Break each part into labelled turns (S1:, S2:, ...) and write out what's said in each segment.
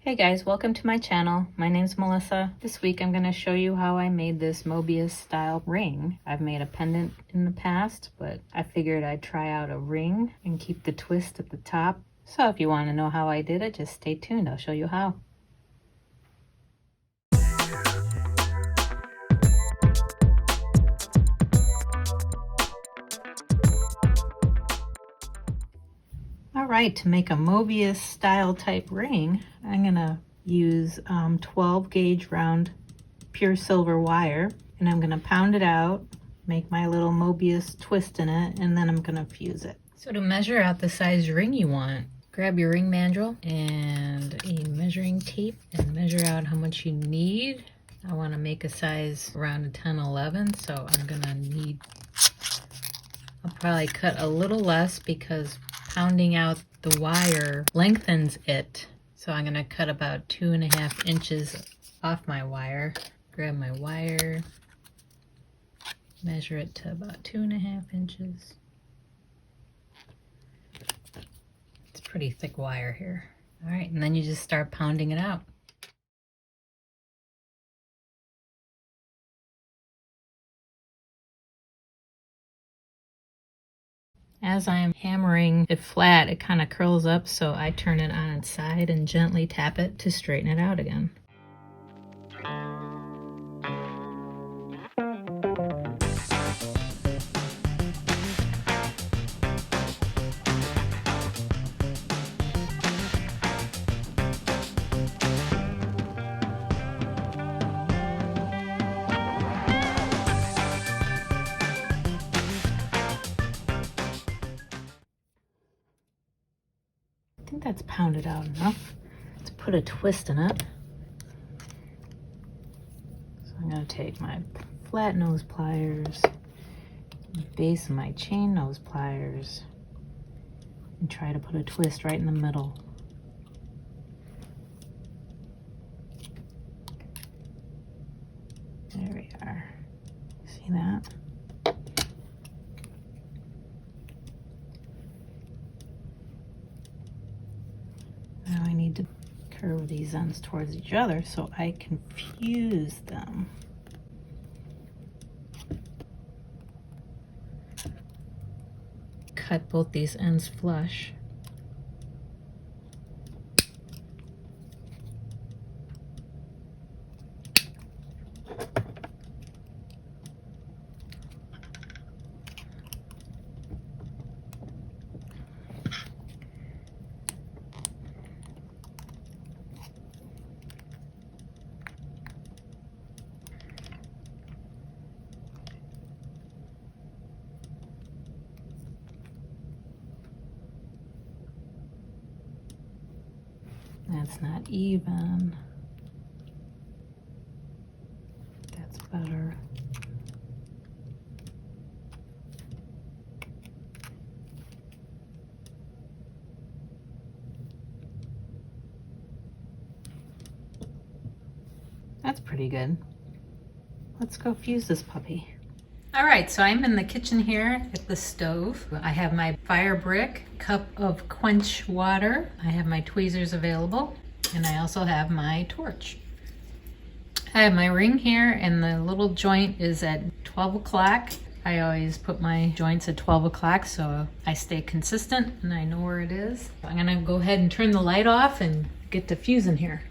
S1: Hey guys, welcome to my channel. My name's Melissa. This week I'm going to show you how I made this Mobius style ring. I've made a pendant in the past, but I figured I'd try out a ring and keep the twist at the top. So if you want to know how I did it, just stay tuned. I'll show you how. Alright, to make a Mobius style type ring, I'm going to use 12 gauge round pure silver wire, and I'm going to pound it out, make my little Mobius twist in it, and then I'm going to fuse it. So to measure out the size ring you want, grab your ring mandrel and a measuring tape and measure out how much you need. I want to make a size around a 10-11, so I'm going to need, I'll probably cut a little less because pounding out the wire lengthens it. So I'm going to cut about 2.5 inches off my wire. Grab my wire, measure it to about 2.5 inches. It's pretty thick wire here. All right, and then you just start pounding it out. As I'm hammering it flat, it kind of curls up, so I turn it on its side and gently tap it to straighten it out again. I think that's pounded out enough to put a twist in it. So I'm going to take my flat nose pliers, base of my chain nose pliers, and try to put a twist right in the middle. There we are. See that? Now I need to curve these ends towards each other so I can fuse them. Cut both these ends flush. That's not even. That's better. That's pretty good. Let's go fuse this puppy. All right, so I'm in the kitchen here at the stove. I have my fire brick, cup of quench water. I have my tweezers available, and I also have my torch. I have my ring here, and the little joint is at 12 o'clock. I always put my joints at 12 o'clock so I stay consistent and I know where it is. I'm gonna go ahead and turn the light off and get to fusing here.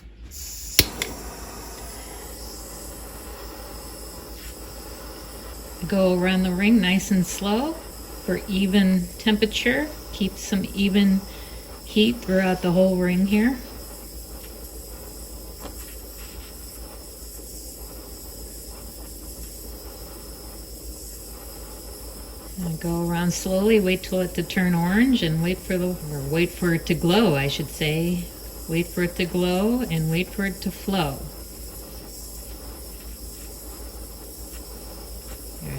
S1: Go around the ring nice and slow for even temperature. Keep some even heat throughout the whole ring here. And go around slowly, wait till it to turn orange and wait for it to glow, I should say. Wait for it to glow and wait for it to flow.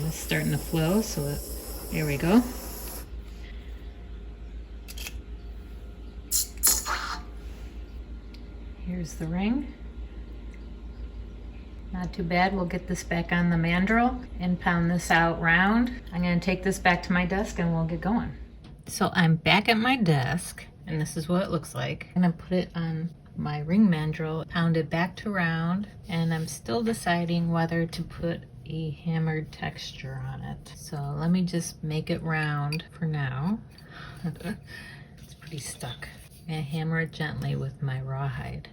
S1: It's starting to flow, so there we go. Here's the ring. Not too bad. We'll get this back on the mandrel and pound this out round. I'm going to take this back to my desk and we'll get going. So I'm back at my desk and this is what it looks like. I'm going to put it on my ring mandrel pounded back to round, and I'm still deciding whether to put a hammered texture on it. So let me just make it round for now. It's pretty stuck. I hammer it gently with my rawhide.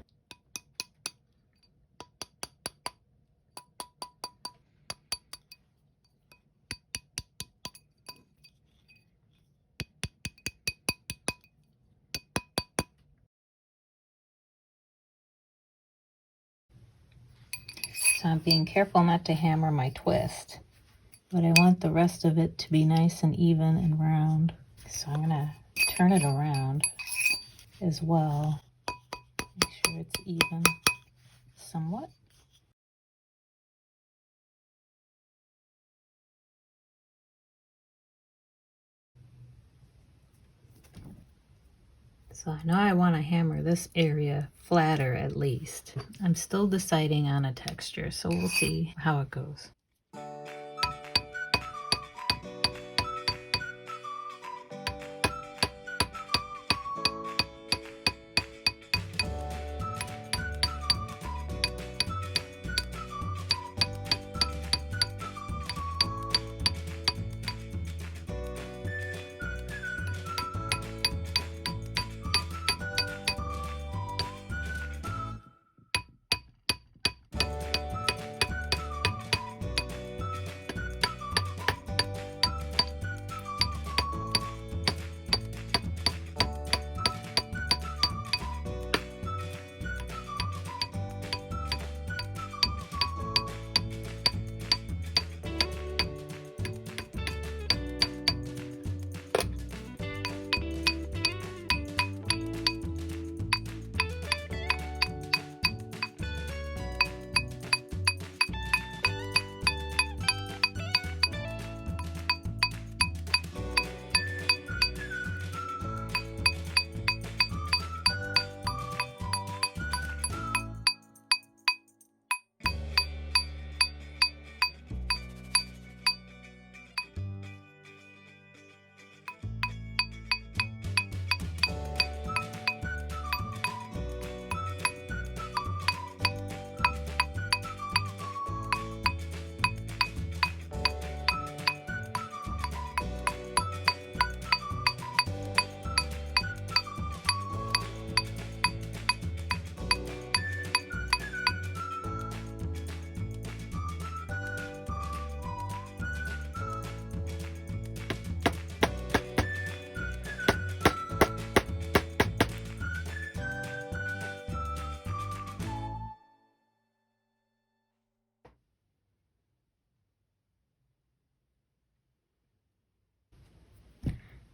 S1: So I'm being careful not to hammer my twist, but I want the rest of it to be nice and even and round. So I'm gonna turn it around as well. Make sure it's even somewhat. So I know I want to hammer this area flatter at least. I'm still deciding on a texture, so we'll see how it goes.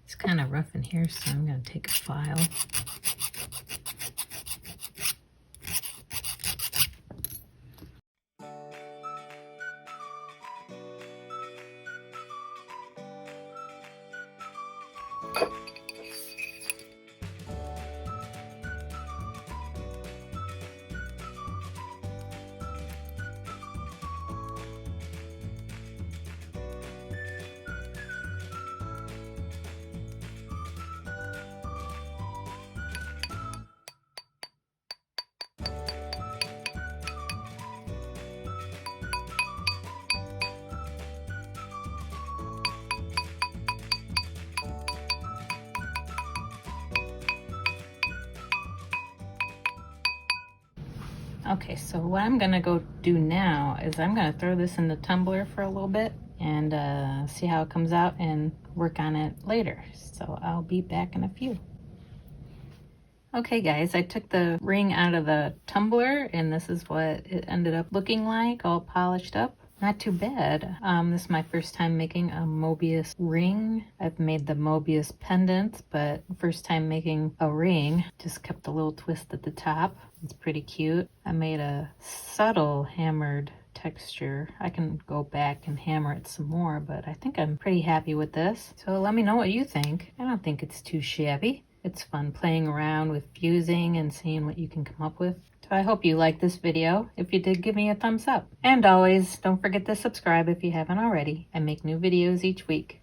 S1: It's kind of rough in here, so I'm going to take a file. Okay, so what I'm gonna go do now is I'm gonna throw this in the tumbler for a little bit and see how it comes out and work on it later. So I'll be back in a few. Okay guys, I took the ring out of the tumbler and this is what it ended up looking like, all polished up. Not too bad. This is my first time making a Mobius ring. I've made the Mobius pendants, but first time making a ring. Just kept a little twist at the top. It's pretty cute. I made a subtle hammered texture. I can go back and hammer it some more, but I think I'm pretty happy with this. So let me know what you think. I don't think it's too shabby. It's fun playing around with fusing and seeing what you can come up with. So I hope you liked this video. If you did, give me a thumbs up. And always, don't forget to subscribe if you haven't already. I make new videos each week.